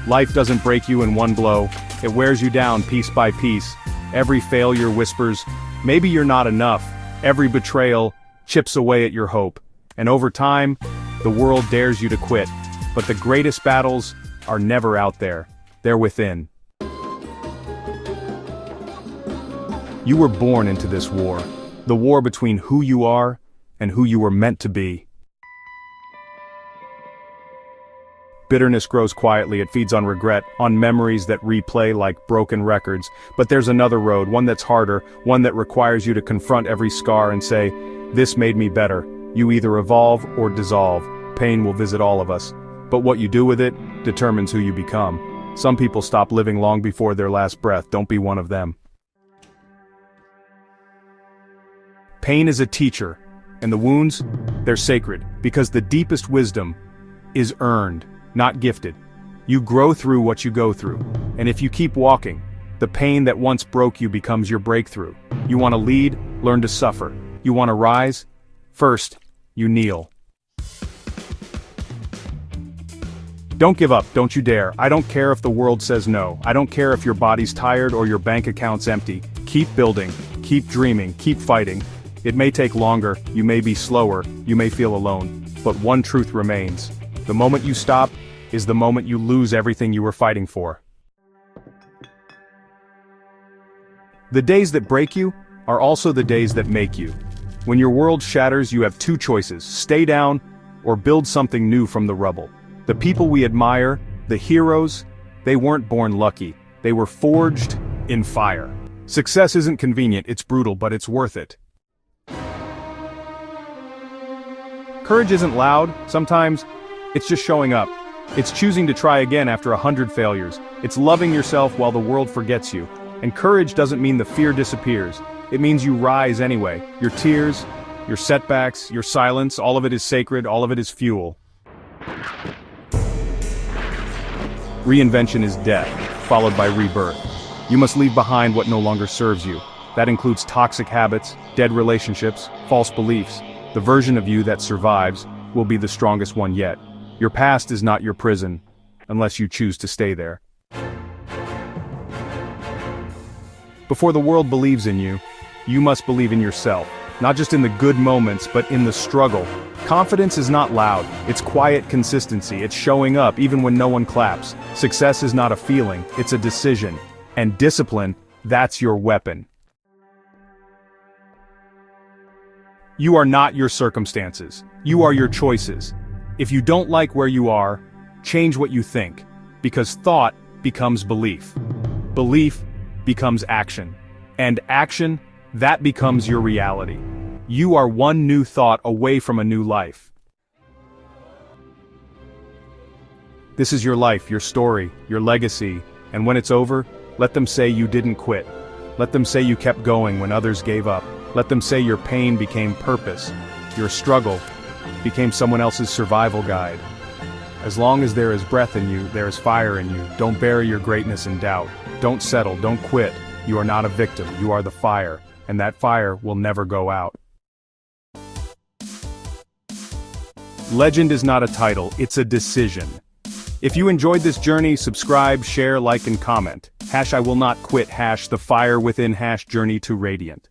Life doesn't break you in one blow, it wears you down piece by piece. Every failure whispers, maybe you're not enough. Every betrayal chips away at your hope. And over time, the world dares you to quit. But the greatest battles are never out there, they're within. You were born into this war, the war between who you are and who you were meant to be. Bitterness grows quietly, it feeds on regret, on memories that replay like broken records. But there's another road, one that's harder, one that requires you to confront every scar and say, "This made me better." You either evolve or dissolve. Pain will visit all of us. But what you do with it determines who you become. Some people stop living long before their last breath. Don't be one of them. Pain is a teacher, and the wounds, they're sacred, because the deepest wisdom is earned, not gifted. You grow through what you go through, and if you keep walking, the pain that once broke you becomes your breakthrough. You want to lead, learn to suffer. You want to rise? First, you kneel. Don't give up, don't you dare. I don't care if the world says no. I don't care if your body's tired or your bank account's empty. Keep building, keep dreaming, keep fighting. It may take longer, you may be slower, you may feel alone, but one truth remains. The moment you stop is the moment you lose everything you were fighting for. The days that break you are also the days that make you. When your world shatters, you have two choices: stay down or build something new from the rubble. The people we admire, the heroes, they weren't born lucky. They were forged in fire. Success isn't convenient, it's brutal, but it's worth it. Courage isn't loud, sometimes it's just showing up. It's choosing to try again after 100 failures. It's loving yourself while the world forgets you. And courage doesn't mean the fear disappears. It means you rise anyway. Your tears, your setbacks, your silence, all of it is sacred, all of it is fuel. Reinvention is death, followed by rebirth. You must leave behind what no longer serves you. That includes toxic habits, dead relationships, false beliefs. The version of you that survives will be the strongest one yet. Your past is not your prison, unless you choose to stay there. Before the world believes in you, you must believe in yourself. Not just in the good moments, but in the struggle. Confidence is not loud, it's quiet consistency, it's showing up even when no one claps. Success is not a feeling, it's a decision. And discipline, that's your weapon. You are not your circumstances. You are your choices. If you don't like where you are, change what you think. Because thought becomes belief. Belief becomes action. And action, that becomes your reality. You are one new thought away from a new life. This is your life, your story, your legacy, and when it's over, let them say you didn't quit. Let them say you kept going when others gave up. Let them say your pain became purpose. Your struggle became someone else's survival guide. As long as there is breath in you, there is fire in you. Don't bury your greatness in doubt. Don't settle, don't quit. You are not a victim, you are the fire, and that fire will never go out. Legend is not a title, it's a decision. If you enjoyed this journey, subscribe, share, like, and comment. #I will not quit, #the fire within, #journey to radiant.